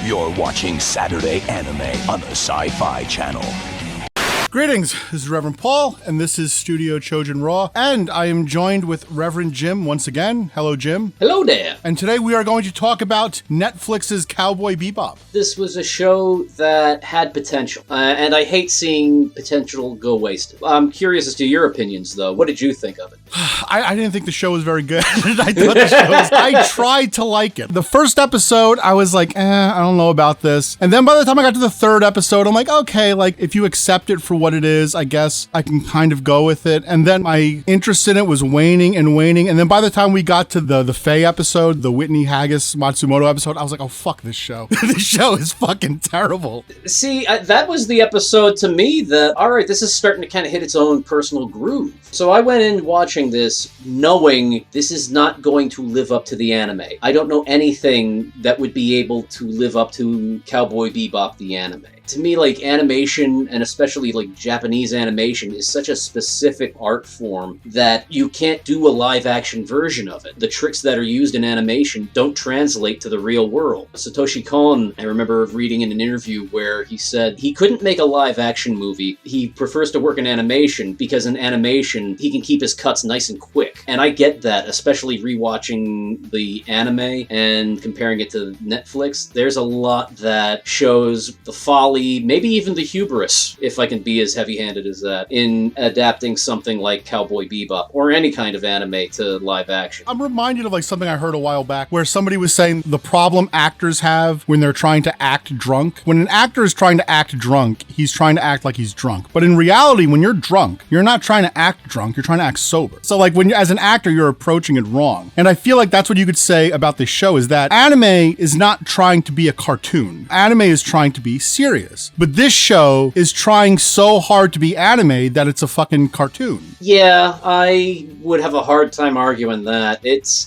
You're watching Saturday Anime on the Sci-Fi Channel. Greetings, this is Reverend Paul, and this is Studio Chojin Raw, and I am joined with Reverend Jim once again. Hello, Jim. Hello there. And today we are going to talk about Netflix's Cowboy Bebop. This was a show that had potential, and I hate seeing potential go wasted. I'm curious as to your opinions, though. What did you think of it? I didn't think the show was very good. I tried to like it. The first episode, I was like, I don't know about this. And then by the time I got to the third episode, I'm like, okay, like if you accept it for what it is, I guess I can kind of go with it. And then my interest in it was waning and waning. And then by the time we got to the Faye episode, the Whitney Haggis Matsumoto episode, I was like, oh, fuck this show. This show is fucking terrible. See, that was the episode to me that, all right, this is starting to kind of hit its own personal groove. So I went in watching this knowing this is not going to live up to the anime. I don't know anything that would be able to live up to Cowboy Bebop, the anime. To me, like, animation, and especially, like, Japanese animation, is such a specific art form that you can't do a live-action version of it. The tricks that are used in animation don't translate to the real world. Satoshi Kon, I remember reading in an interview where he said he couldn't make a live-action movie. He prefers to work in animation because in animation, he can keep his cuts nice and quick. And I get that, especially rewatching the anime and comparing it to Netflix. There's a lot that shows the folly, maybe even the hubris, if I can be as heavy-handed as that, in adapting something like Cowboy Bebop or any kind of anime to live action. I'm reminded of like something I heard a while back where somebody was saying the problem actors have when they're trying to act drunk. When an actor is trying to act drunk, he's trying to act like he's drunk. But in reality, when you're drunk, you're not trying to act drunk, you're trying to act sober. So like when as an actor, you're approaching it wrong. And I feel like that's what you could say about this show is that anime is not trying to be a cartoon. Anime is trying to be serious. But this show is trying so hard to be anime that it's a fucking cartoon. Yeah, I would have a hard time arguing that.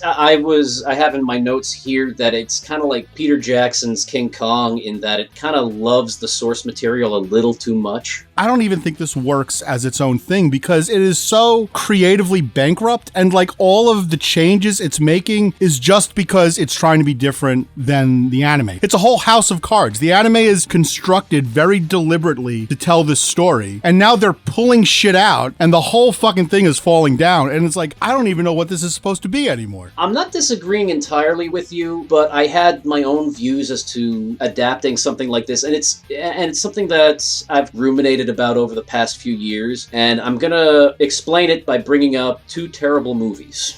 I have in my notes here that it's kind of like Peter Jackson's King Kong in that it kind of loves the source material a little too much. I don't even think this works as its own thing because it is so creatively bankrupt and like all of the changes it's making is just because it's trying to be different than the anime. It's a whole house of cards. The anime is constructed very deliberately to tell this story and now they're pulling shit out and the whole fucking thing is falling down and it's like, I don't even know what this is supposed to be anymore. I'm not disagreeing entirely with you, but I had my own views as to adapting something like this and it's something that I've ruminated about over the past few years, and I'm gonna explain it by bringing up two terrible movies.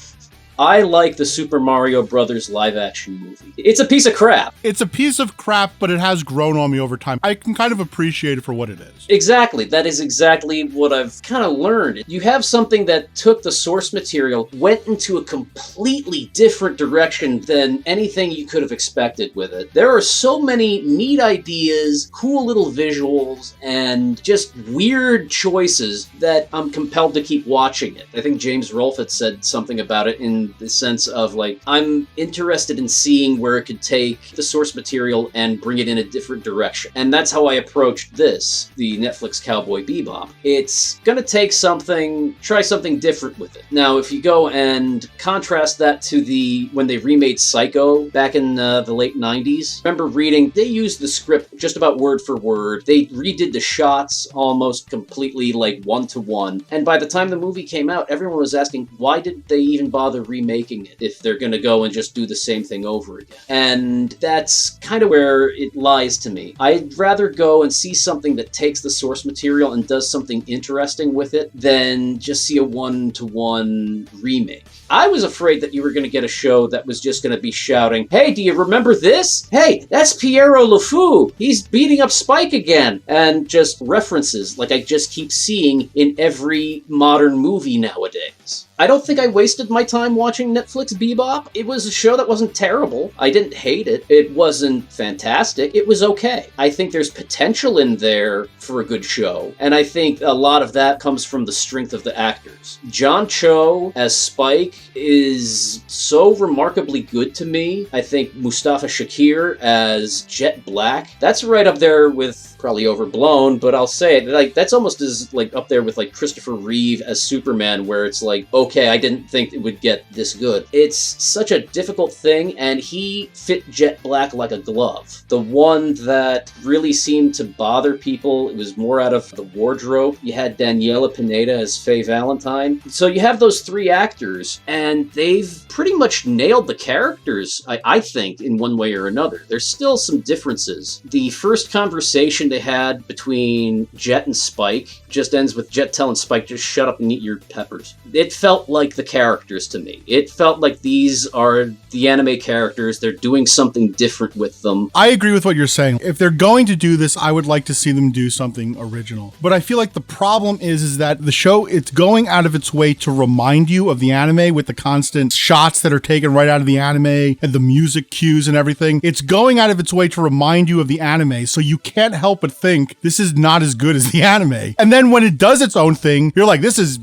I like the Super Mario Brothers live-action movie. It's a piece of crap. It's a piece of crap, but it has grown on me over time. I can kind of appreciate it for what it is. Exactly. That is exactly what I've kind of learned. You have something that took the source material, went into a completely different direction than anything you could have expected with it. There are so many neat ideas, cool little visuals, and just weird choices that I'm compelled to keep watching it. I think James Rolfe had said something about it in the sense of like, I'm interested in seeing where it could take the source material and bring it in a different direction. And that's how I approached this, the Netflix Cowboy Bebop. It's gonna try something different with it. Now, if you go and contrast that to when they remade Psycho back in the late 90s, I remember reading, they used the script just about word for word. They redid the shots almost completely like one-to-one. And by the time the movie came out, everyone was asking, why did they even bother remaking it if they're going to go and just do the same thing over again? And that's kind of where it lies to me. I'd rather go and see something that takes the source material and does something interesting with it than just see a one-to-one remake. I was afraid that you were going to get a show that was just going to be shouting, hey, do you remember this? Hey, that's Piero LeFou. He's beating up Spike again. And just references like I just keep seeing in every modern movie nowadays. I don't think I wasted my time watching Netflix Bebop. It was a show that wasn't terrible. I didn't hate it. It wasn't fantastic. It was okay. I think there's potential in there for a good show. And I think a lot of that comes from the strength of the actors. John Cho as Spike is so remarkably good to me. I think Mustafa Shakir as Jet Black, that's right up there with, probably overblown, but I'll say it, like, that's almost as like up there with like Christopher Reeve as Superman, where it's like, okay, I didn't think it would get this good. It's such a difficult thing, and he fit Jet Black like a glove. The one that really seemed to bother people, it was more out of the wardrobe. You had Daniela Pineda as Faye Valentine. So you have those three actors, and they've pretty much nailed the characters, I think, in one way or another. There's still some differences. The first conversation they had between Jet and Spike just ends with Jet telling Spike, just shut up and eat your peppers. It felt like the characters to me. It felt like these are the anime characters. They're doing something different with them. I agree with what you're saying. If they're going to do this, I would like to see them do something original. But I feel like the problem is that the show, it's going out of its way to remind you of the anime with the constant shots that are taken right out of the anime and the music cues and everything. It's going out of its way to remind you of the anime, so you can't help but think this is not as good as the anime. And then when it does its own thing, you're like, this is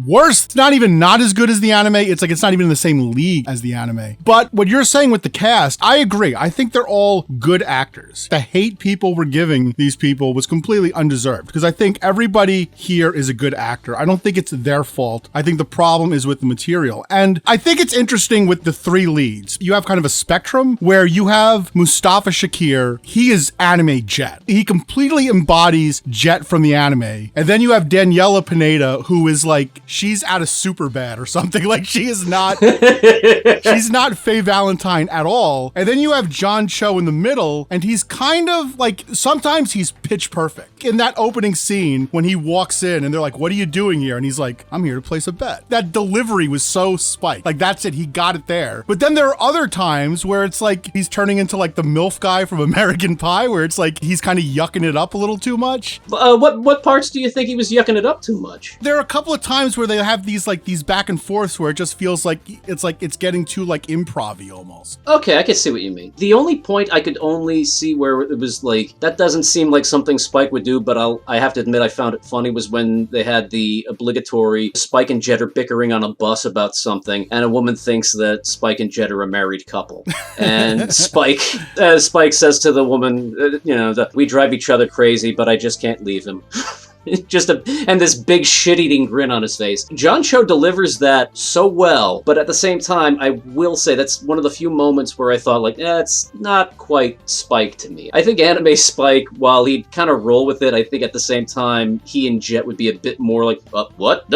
worse. It's not even not as good as the anime. It's like it's not even in the same league as the anime. But what you're saying with the cast, I agree. I think they're all good actors. The hate people were giving these people was completely undeserved, because I think everybody here is a good actor. I don't think it's their fault. I think the problem is with the material. And I think it's interesting with the three leads. You have kind of a spectrum where you have Mustafa Shakir. He is anime Jet. He completely embodies Jet from the anime. And then you have Daniela Pineda, who is like, she's out of Superbad or something. Like, she is not, she's not Faye Valentine at all. And then you have John Cho in the middle, and he's kind of like, sometimes he's pitch perfect. In that opening scene, when he walks in and they're like, what are you doing here? And he's like, I'm here to place a bet. That delivery was so Spike. Like, that's it. He got it there. But then there are other times where it's like, he's turning into like the MILF guy from American Pie, where it's like, he's kind of yucking it up a little too much. What parts do you think he was yucking it up too much? There are a couple of times where they have these back and forths where it just feels like it's getting too like improv-y almost. Okay, I can see what you mean. The only point I could only see where it was like, that doesn't seem like something Spike would do, but I have to admit I found it funny, was when they had the obligatory Spike and Jet are bickering on a bus about something, and a woman thinks that Spike and Jet are a married couple. And Spike says to the woman, we drive each other crazy, but I just can't leave him. And this big shit-eating grin on his face. John Cho delivers that so well, but at the same time, I will say that's one of the few moments where I thought, like, it's not quite Spike to me. I think anime Spike, while he'd kind of roll with it, I think at the same time, he and Jet would be a bit more like, what?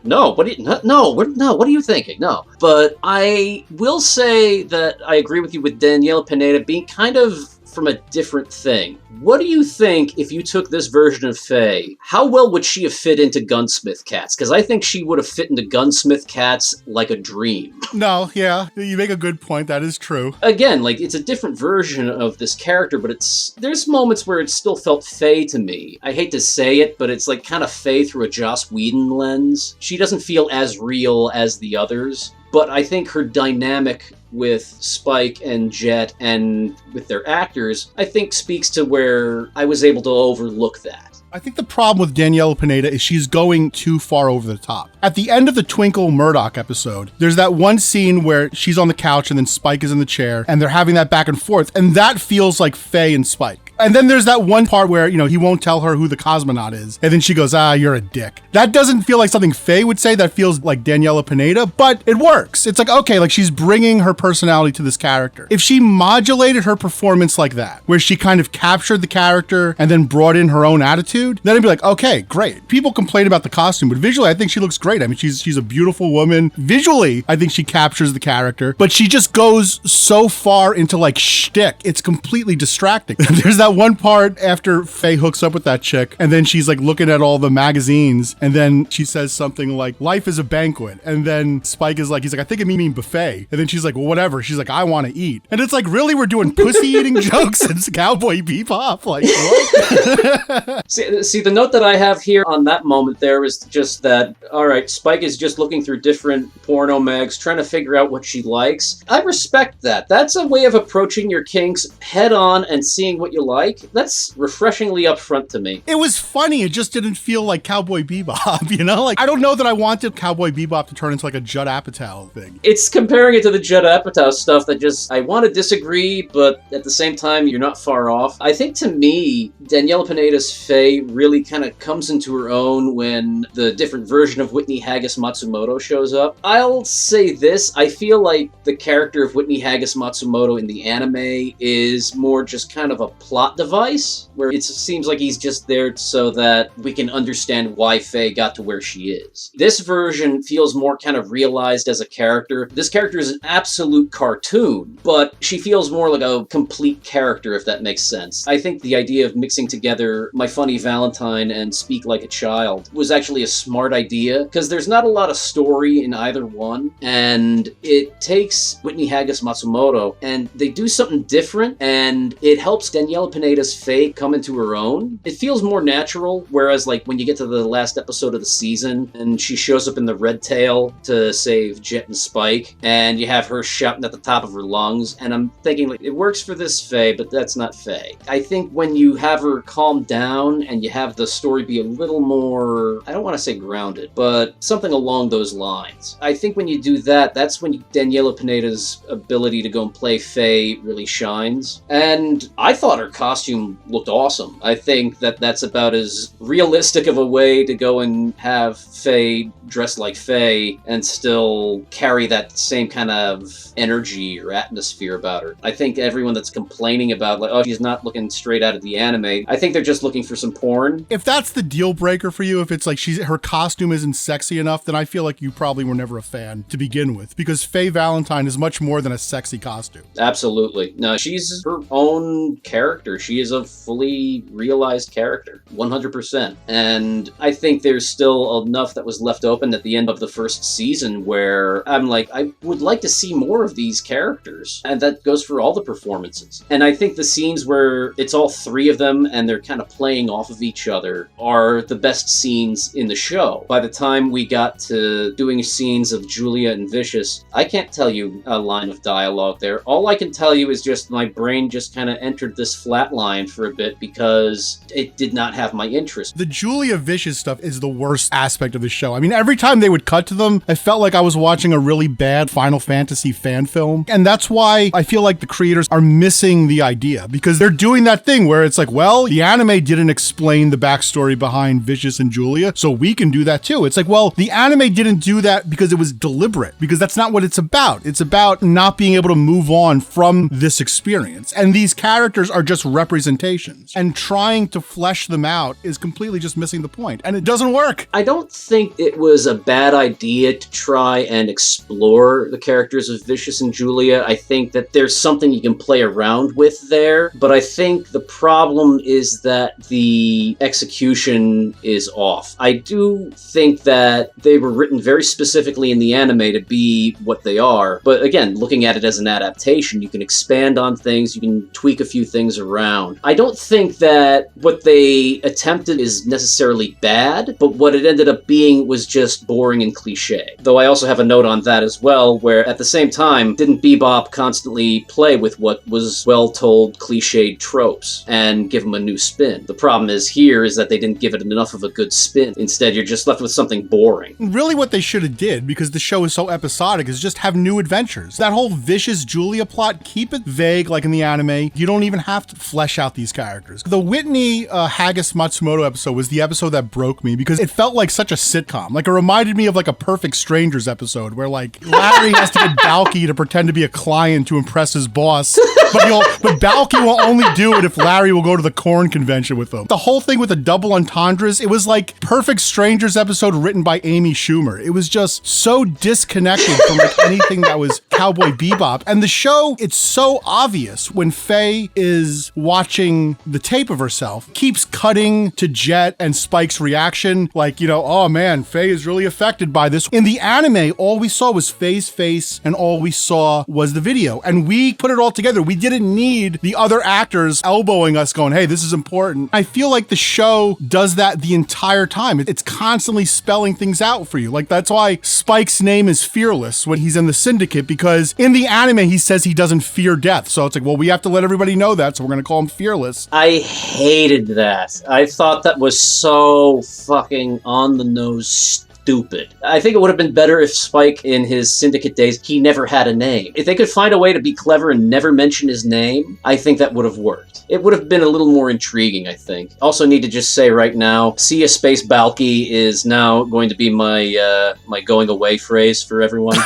No, what are you thinking? No. But I will say that I agree with you with Daniela Pineda being kind of from a different thing. What do you think if you took this version of Faye, how well would she have fit into Gunsmith Cats? Because I think she would have fit into Gunsmith Cats like a dream. No, yeah, you make a good point. That is true. Again, like, it's a different version of this character, but there's moments where it still felt Faye to me. I hate to say it, but it's like kind of Faye through a Joss Whedon lens. She doesn't feel as real as the others. But I think her dynamic with Spike and Jet and with their actors, I think speaks to where I was able to overlook that. I think the problem with Daniela Pineda is she's going too far over the top. At the end of the Twinkle Murdoch episode, there's that one scene where she's on the couch and then Spike is in the chair and they're having that back and forth, and that feels like Faye and Spike. And then there's that one part where, he won't tell her who the cosmonaut is. And then she goes, you're a dick. That doesn't feel like something Faye would say. That feels like Daniela Pineda, but it works. It's like, okay, like she's bringing her personality to this character. If she modulated her performance like that, where she kind of captured the character and then brought in her own attitude, then I'd be like, okay, great. People complain about the costume, but visually, I think she looks great. I mean, she's a beautiful woman. Visually, I think she captures the character, but she just goes so far into like shtick. It's completely distracting. There's that one part after Faye hooks up with that chick, and then she's like looking at all the magazines, and then she says something like, life is a banquet. And then Spike is like, he's like, I think it mean buffet. And then she's like, well, whatever. She's like, I want to eat. And it's like, really? We're doing pussy eating jokes and Cowboy Bebop? Like, what? See, the note that I have here on that moment there is just that, all right, Spike is just looking through different porno mags, trying to figure out what she likes. I respect that. That's a way of approaching your kinks head on and seeing what you like. Spike. That's refreshingly upfront to me. It was funny. It just didn't feel like Cowboy Bebop, you know? Like, I don't know that I wanted Cowboy Bebop to turn into like a Judd Apatow thing. It's comparing it to the Judd Apatow stuff that just, I want to disagree, but at the same time, you're not far off. I think to me, Daniela Pineda's Faye really kind of comes into her own when the different version of Whitney Haggis Matsumoto shows up. I'll say this, I feel like the character of Whitney Haggis Matsumoto in the anime is more just kind of a plot device, where it seems like he's just there so that we can understand why Faye got to where she is. This version feels more kind of realized as a character. This character is an absolute cartoon, but she feels more like a complete character, if that makes sense. I think the idea of mixing together My Funny Valentine and Speak Like a Child was actually a smart idea, because there's not a lot of story in either one, and it takes Whitney Haggis Matsumoto and they do something different, and it helps Daniela Pineda's Faye come into her own. It feels more natural, whereas like when you get to the last episode of the season and she shows up in the Red Tail to save Jet and Spike, and you have her shouting at the top of her lungs, and I'm thinking like, it works for this Faye, but that's not Faye. I think when you have her calm down and you have the story be a little more, I don't want to say grounded, but something along those lines. I think when you do that, that's when Daniela Pineda's ability to go and play Faye really shines. And I thought her costume looked awesome. I think that that's about as realistic of a way to go and have Faye dress like Faye and still carry that same kind of energy or atmosphere about her. I think everyone that's complaining about like, oh, she's not looking straight out of the anime, I think they're just looking for some porn. If that's the deal breaker for you, if it's like her costume isn't sexy enough, then I feel like you probably were never a fan to begin with, because Faye Valentine is much more than a sexy costume. Absolutely. No, she's her own character. She is a fully realized character, 100%. And I think there's still enough that was left open at the end of the first season where I'm like, I would like to see more of these characters. And that goes for all the performances. And I think the scenes where it's all three of them and they're kind of playing off of each other are the best scenes in the show. By the time we got to doing scenes of Julia and Vicious, I can't tell you a line of dialogue there. All I can tell you is just my brain just kind of entered this flat line for a bit because it did not have my interest. The Julia Vicious stuff is the worst aspect of the show. I mean, every time they would cut to them, I felt like I was watching a really bad Final Fantasy fan film. And that's why I feel like the creators are missing the idea, because they're doing that thing where it's like, well, the anime didn't explain the backstory behind Vicious and Julia, so we can do that too. It's like, well, the anime didn't do that because it was deliberate, because that's not what it's about. It's about not being able to move on from this experience. And these characters are just representations, and trying to flesh them out is completely just missing the point, and it doesn't work. I don't think it was a bad idea to try and explore the characters of Vicious and Julia. I think that there's something you can play around with there, but I think the problem is that the execution is off. I do think that they were written very specifically in the anime to be what they are, but again, looking at it as an adaptation, you can expand on things, you can tweak a few things around. I don't think that what they attempted is necessarily bad, but what it ended up being was just boring and cliche. Though I also have a note on that as well, where at the same time, didn't Bebop constantly play with what was well-told cliched tropes and give them a new spin? The problem is here is that they didn't give it enough of a good spin. Instead, you're just left with something boring. Really what they should have did, because the show is so episodic, is just have new adventures. That whole Vicious Julia plot, keep it vague like in the anime. You don't even have to flesh out these characters. The Whitney Haggis Matsumoto episode was the episode that broke me, because it felt like such a sitcom. Like, it reminded me of like a Perfect Strangers episode where like Larry has to get Balky to pretend to be a client to impress his boss, but Balky will only do it if Larry will go to the corn convention with them. The whole thing with the double entendres, it was like Perfect Strangers episode written by Amy Schumer. It was just so disconnected from like anything that was Cowboy Bebop. And the show, it's so obvious when Faye is watching the tape of herself, keeps cutting to Jet and Spike's reaction, like, you know, oh man, Faye is really affected by this. In the anime, all we saw was Faye's face and all we saw was the video. And we put it all together. We didn't need the other actors elbowing us going, hey, this is important. I feel like the show does that the entire time. It's constantly spelling things out for you. Like, that's why Spike's name is Fearless when he's in the Syndicate, because in the anime, he says he doesn't fear death. So it's like, well, we have to let everybody know that, so we're going to call him Fearless. I hated that. I thought that was so fucking on the nose stupid. I think it would have been better if Spike, in his Syndicate days, he never had a name. If they could find a way to be clever and never mention his name, I think that would have worked. It would have been a little more intriguing, I think. Also need to just say right now, see a space Balky is now going to be my my going away phrase for everyone.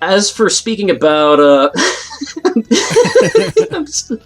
As for speaking about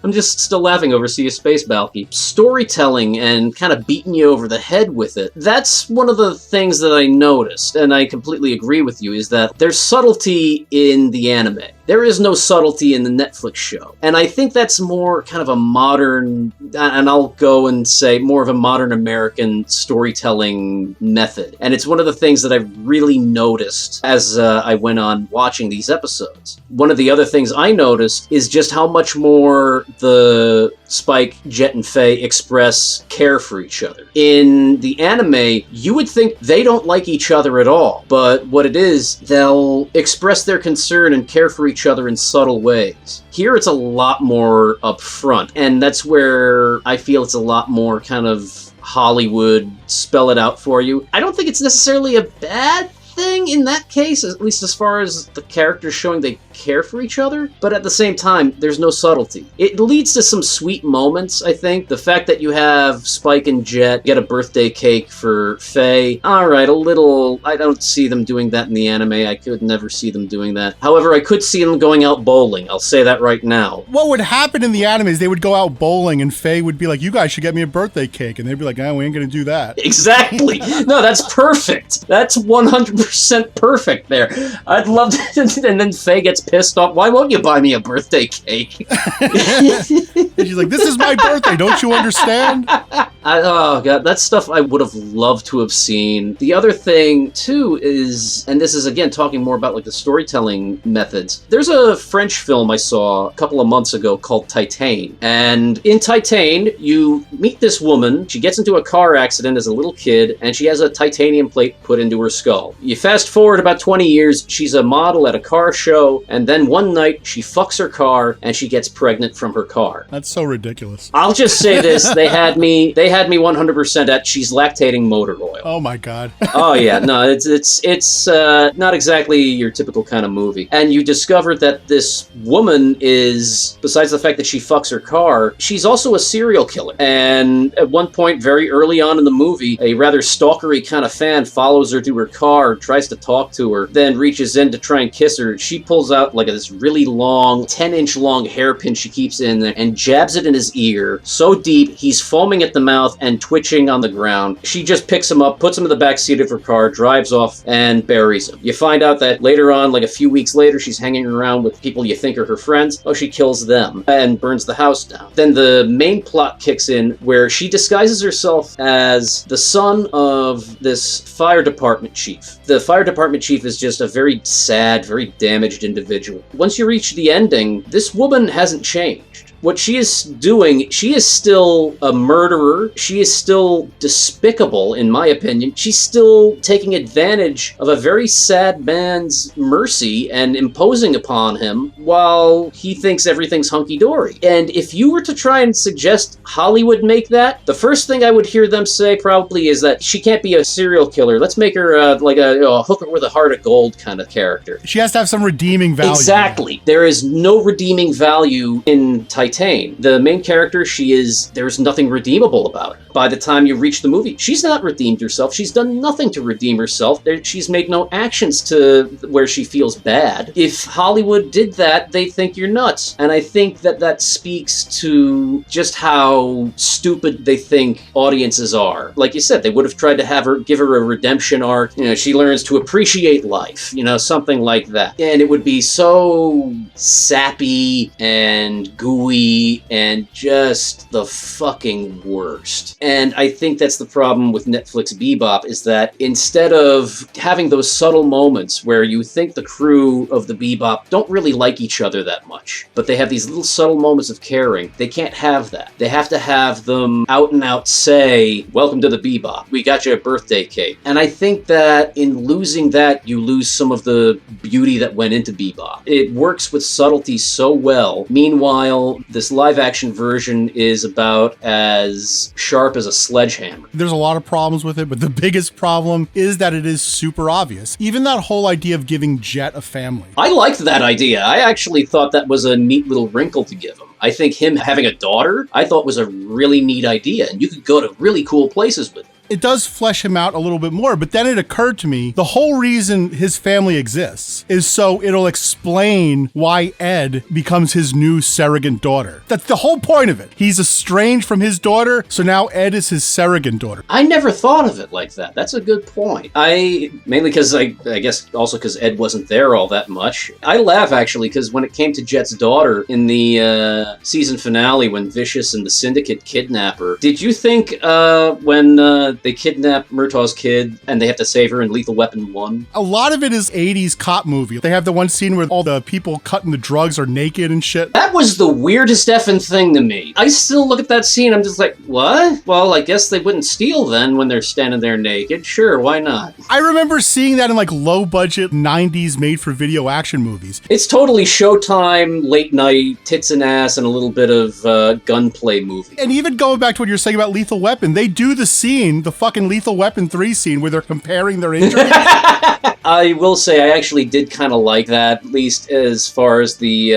I'm just still laughing over See a Space Balky. Storytelling and kind of beating you over the head with it. That's one of the things that I noticed, and I completely agree with you, is that there's subtlety in the anime. There is no subtlety in the Netflix show. And I think that's more kind of a modern, and I'll go and say more of a modern American storytelling method. And it's one of the things that I've really noticed as I went on watching these episodes. One of the other things I noticed is just how much more the Spike, Jet, and Faye express care for each other. In the anime, you would think they don't like each other at all, but what it is, they'll express their concern and care for each other in subtle ways. Here it's a lot more upfront, and that's where I feel it's a lot more kind of Hollywood, spell it out for you. I don't think it's necessarily a bad thing in that case, at least as far as the characters showing they care for each other, but at the same time, there's no subtlety. It leads to some sweet moments, I think. The fact that you have Spike and Jet get a birthday cake for Faye, alright, a little, I don't see them doing that in the anime. I could never see them doing that. However, I could see them going out bowling. I'll say that right now. What would happen in the anime is they would go out bowling and Faye would be like, you guys should get me a birthday cake. And they'd be like, oh, we ain't gonna do that. Exactly. No, that's perfect. That's 100% perfect there. I'd love to, and then Faye gets pissed off. Why won't you buy me a birthday cake? And she's like, this is my birthday. Don't you understand? Oh, God. That's stuff I would have loved to have seen. The other thing, too, is, and this is, again, talking more about, like, the storytelling methods. There's a French film I saw a couple of months ago called Titane. And in Titane, you meet this woman. She gets into a car accident as a little kid, and she has a titanium plate put into her skull. You fast forward about 20 years, she's a model at a car show, and then one night, she fucks her car, and she gets pregnant from her car. That's so ridiculous. I'll just say this, they had me 100% at she's lactating motor oil. Oh my God. Oh yeah, no, it's not exactly your typical kind of movie. And you discover that this woman is, besides the fact that she fucks her car, she's also a serial killer. And at one point, very early on in the movie, a rather stalkery kind of fan follows her to her car, tries to talk to her, then reaches in to try and kiss her. She pulls out like this really long, 10-inch long hairpin she keeps in there and jabs it in his ear so deep he's foaming at the mouth and twitching on the ground. She just picks him up, puts him in the back seat of her car, drives off, and buries him. You find out that later on, like a few weeks later, she's hanging around with people you think are her friends. Oh, she kills them and burns the house down. Then the main plot kicks in where she disguises herself as the son of this fire department chief. The fire department chief is just a very sad, very damaged individual. Once you reach the ending, this woman hasn't changed. What she is doing, she is still a murderer. She is still despicable, in my opinion. She's still taking advantage of a very sad man's mercy and imposing upon him while he thinks everything's hunky-dory. And if you were to try and suggest Hollywood make that, the first thing I would hear them say probably is that she can't be a serial killer. Let's make her like a hooker with a heart of gold kind of character. She has to have some redeeming value. Exactly. There is no redeeming value in Titane. The main character, there's nothing redeemable about her. By the time you reach the movie, she's not redeemed herself. She's done nothing to redeem herself. She's made no actions to where she feels bad. If Hollywood did that, they think you're nuts. And I think that speaks to just how stupid they think audiences are. Like you said, they would have tried to give her a redemption arc. You know, she learns to appreciate life, something like that. And it would be so sappy and gooey and just the fucking worst. And I think that's the problem with Netflix Bebop, is that instead of having those subtle moments where you think the crew of the Bebop don't really like each other that much, but they have these little subtle moments of caring, they can't have that. They have to have them out and out say, welcome to the Bebop. We got you a birthday cake. And I think that in losing that, you lose some of the beauty that went into Bebop. It works with subtlety so well. Meanwhile, this live-action version is about as sharp as a sledgehammer. There's a lot of problems with it, but the biggest problem is that it is super obvious. Even that whole idea of giving Jet a family. I liked that idea. I actually thought that was a neat little wrinkle to give him. I think him having a daughter, I thought was a really neat idea, and you could go to really cool places with it. It does flesh him out a little bit more, but then it occurred to me, the whole reason his family exists is so it'll explain why Ed becomes his new surrogate daughter. That's the whole point of it. He's estranged from his daughter, so now Ed is his surrogate daughter. I never thought of it like that. That's a good point. Mainly because I guess also because Ed wasn't there all that much. I laugh actually because when it came to Jet's daughter in the season finale when Vicious and the Syndicate kidnap her, did you think when they kidnap Murtaugh's kid and they have to save her in Lethal Weapon 1? A lot of it is 80s cop movie. They have the one scene where all the people cutting the drugs are naked and shit. That was the weirdest effing thing to me. I still look at that scene, I'm just like, what? Well, I guess they wouldn't steal then when they're standing there naked. Sure, why not? I remember seeing that in like low-budget 90s made-for-video action movies. It's totally Showtime, late night, tits and ass, and a little bit of gunplay movie. And even going back to what you're saying about Lethal Weapon, they do the scene, the fucking Lethal Weapon 3 scene where they're comparing their injuries. I will say I actually did kind of like that, at least as far as the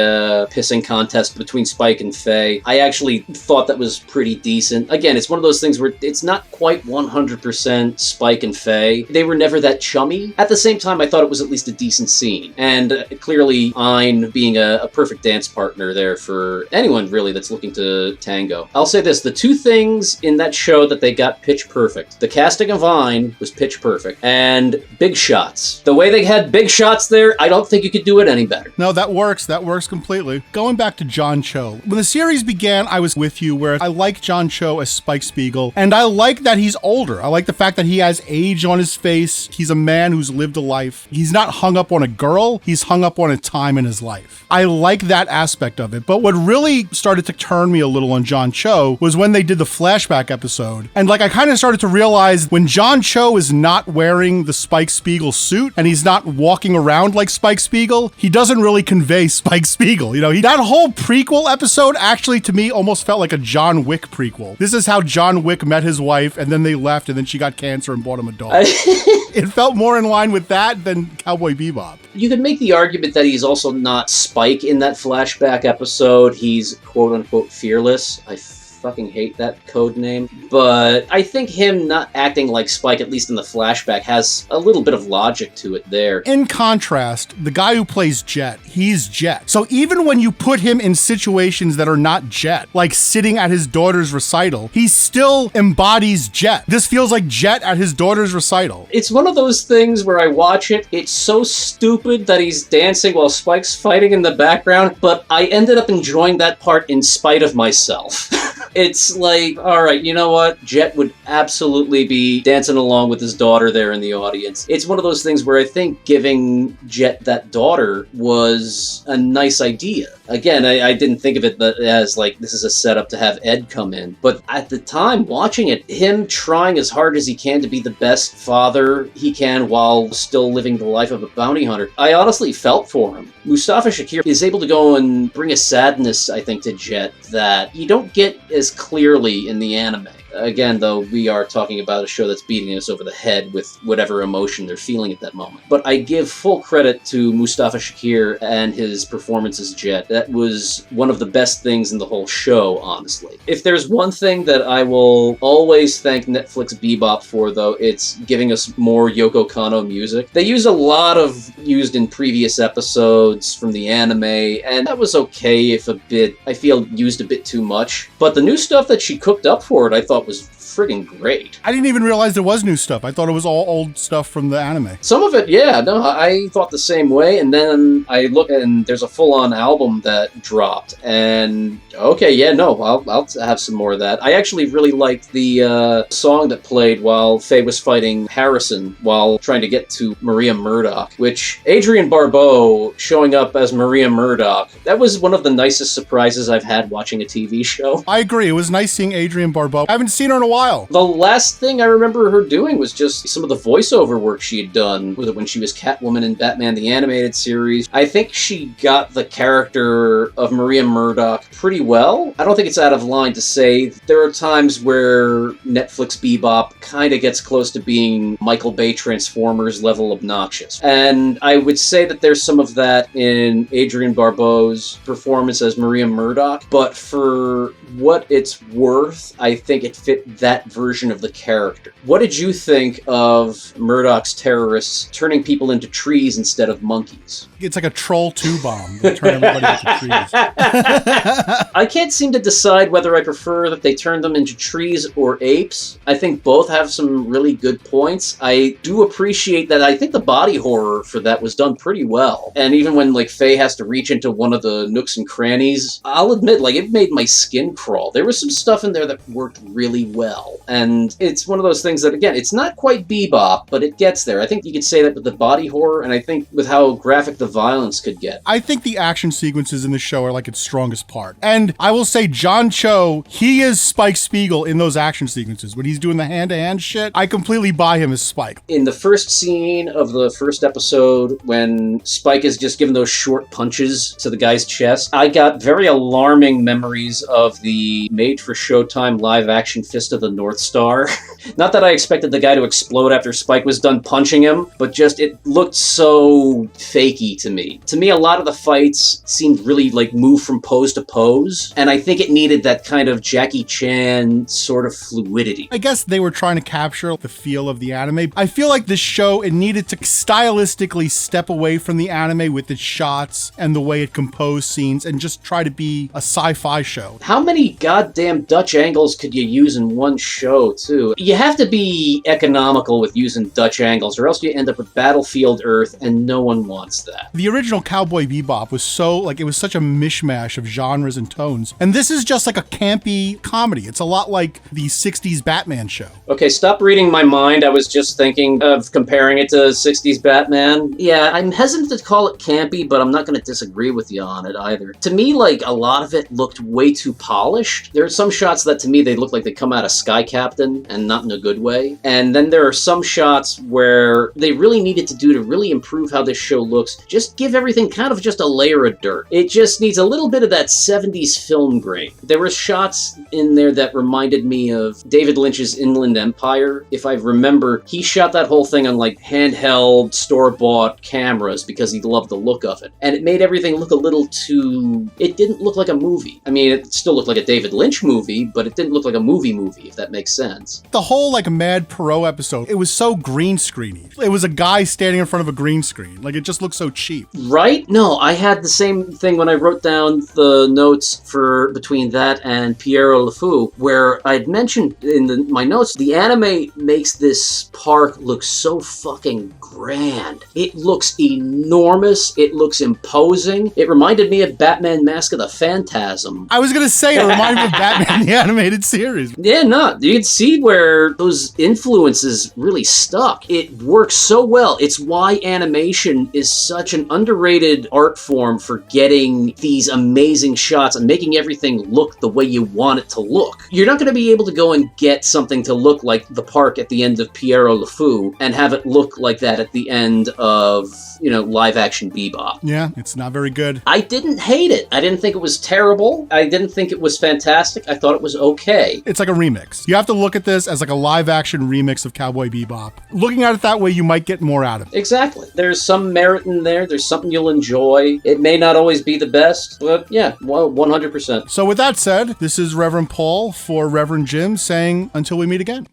pissing contest between Spike and Faye. I actually thought that was pretty decent. Again, it's one of those things where it's not quite 100% Spike and Faye. They were never that chummy. At the same time, I thought it was at least a decent scene. And clearly, Ein being a perfect dance partner there for anyone, really, that's looking to tango. I'll say this, the two things in that show that they got pitch perfect. The casting of Ein was pitch perfect. And big shots. The way they had big shots there, I don't think you could do it any better. No, that works. That works completely. Going back to John Cho. When the series began, I was with you where I like John Cho as Spike Spiegel, and I like that he's older. I like the fact that he has age on his face. He's a man who's lived a life. He's not hung up on a girl. He's hung up on a time in his life. I like that aspect of it. But what really started to turn me a little on John Cho was when they did the flashback episode. And like I kind of started to realize when John Cho is not wearing the Spike Spiegel suit and he's not walking around like Spike Spiegel, he doesn't really convey Spike Spiegel. You know, that whole prequel episode actually to me almost felt like a John Wick prequel. This is how John Wick met his wife and then they left and then she got cancer and bought him a dog. It felt more in line with that than Cowboy Bebop. You could make the argument that he's also not Spike in that flashback episode. He's quote-unquote fearless. I fucking hate that code name. But I think him not acting like Spike, at least in the flashback, has a little bit of logic to it there. In contrast, the guy who plays Jet, he's Jet. So even when you put him in situations that are not Jet, like sitting at his daughter's recital, he still embodies Jet. This feels like Jet at his daughter's recital. It's one of those things where I watch it, it's so stupid that he's dancing while Spike's fighting in the background, but I ended up enjoying that part in spite of myself. It's like, all right, you know what? Jet would absolutely be dancing along with his daughter there in the audience. It's one of those things where I think giving Jet that daughter was a nice idea. Again, I didn't think of it as like, this is a setup to have Ed come in. But at the time, watching it, him trying as hard as he can to be the best father he can while still living the life of a bounty hunter, I honestly felt for him. Mustafa Shakir is able to go and bring a sadness, I think, to Jet that you don't get as clearly in the anime. Again, though, we are talking about a show that's beating us over the head with whatever emotion they're feeling at that moment. But I give full credit to Mustafa Shakir and his performance as Jet. That was one of the best things in the whole show, honestly. If there's one thing that I will always thank Netflix Bebop for, though, it's giving us more Yoko Kanno music. They use a lot of used in previous episodes from the anime, and that was okay if a bit, I feel, used a bit too much. But the new stuff that she cooked up for it, I thought thought was friggin' great. I didn't even realize there was new stuff. I thought it was all old stuff from the anime. Some of it, yeah, no, I thought the same way, and then I look and there's a full-on album that dropped, and okay, yeah, no, I'll have some more of that. I actually really liked the song that played while Faye was fighting Harrison while trying to get to Maria Murdoch, which Adrienne Barbeau showing up as Maria Murdoch, that was one of the nicest surprises I've had watching a TV show. I agree. It was nice seeing Adrienne Barbeau. I haven't seen her in a while. The last thing I remember her doing was just some of the voiceover work she had done when she was Catwoman in Batman the Animated Series. I think she got the character of Maria Murdoch pretty well. I don't think it's out of line to say there are times where Netflix Bebop kind of gets close to being Michael Bay Transformers level obnoxious. And I would say that there's some of that in Adrienne Barbeau's performance as Maria Murdoch, but for what it's worth, I think it fit that version of the character. What did you think of Murdoch's terrorists turning people into trees instead of monkeys? It's like a Troll 2 bomb. They turn everybody into trees. I can't seem to decide whether I prefer that they turn them into trees or apes. I think both have some really good points. I do appreciate that. I think the body horror for that was done pretty well. And even when like Faye has to reach into one of the nooks and crannies, I'll admit, like, it made my skin crawl. There was some stuff in there that worked really well. And it's one of those things that, again, it's not quite Bebop, but it gets there. I think you could say that with the body horror, and I think with how graphic the violence could get. I think the action sequences in the show are like its strongest part. And I will say John Cho, he is Spike Spiegel in those action sequences. When he's doing the hand-to-hand shit, I completely buy him as Spike. In the first scene of the first episode, when Spike is just giving those short punches to the guy's chest, I got very alarming memories of the made-for-Showtime live-action Fist of the North Star. Not that I expected the guy to explode after Spike was done punching him, but just it looked so fakey to me. To me, a lot of the fights seemed really like move from pose to pose, and I think it needed that kind of Jackie Chan sort of fluidity. I guess they were trying to capture the feel of the anime. I feel like this show, it needed to stylistically step away from the anime with its shots and the way it composed scenes and just try to be a sci-fi show. How many goddamn Dutch angles could you use in one show, too? You have to be economical with using Dutch angles, or else you end up with Battlefield Earth, and no one wants that. The original Cowboy Bebop was so, like, it was such a mishmash of genres and tones. And this is just like a campy comedy. It's a lot like the 60s Batman show. Okay, stop reading my mind. I was just thinking of comparing it to 60s Batman. Yeah, I'm hesitant to call it campy, but I'm not going to disagree with you on it either. To me, like, a lot of it looked way too polished. There are some shots that, to me, they look like they come out of Sky Captain, and not in a good way. And then there are some shots where they really needed to really improve how this show looks. Just give everything kind of just a layer of dirt. It just needs a little bit of that 70s film grain. There were shots in there that reminded me of David Lynch's Inland Empire. If I remember, he shot that whole thing on like handheld, store-bought cameras because he loved the look of it. And it made everything look a little too... It didn't look like a movie. I mean, it still looked like a David Lynch movie, but it didn't look like a movie, if that makes sense. The whole like Mad Perot episode, it was so green screeny. It was a guy standing in front of a green screen. Like, it just looked so cheap. Right? No, I had the same thing when I wrote down the notes for between that and Piero LeFou, where I'd mentioned in my notes, the anime makes this park look so fucking grand. It looks enormous. It looks imposing. It reminded me of Batman Mask of the Phantasm. I was gonna say, it reminded me of Batman the Animated Series. Yeah, no, you can see where those influences really stuck. It works so well. It's why animation is such an underrated art form for getting these amazing shots and making everything look the way you want it to look. You're not going to be able to go and get something to look like the park at the end of Piero LeFou and have it look like that at the end of, live action Bebop. Yeah, it's not very good. I didn't hate it. I didn't think it was terrible. I didn't think it was fantastic. I thought it was okay. It's like a remix. You have to look at this as like a live action remix of Cowboy Bebop. Looking at it that way, you might get more out of it. Exactly. There's some merit in there. There's something you'll enjoy. It may not always be the best, but yeah, 100%. So with that said, this is Reverend Paul for Reverend Jim saying until we meet again.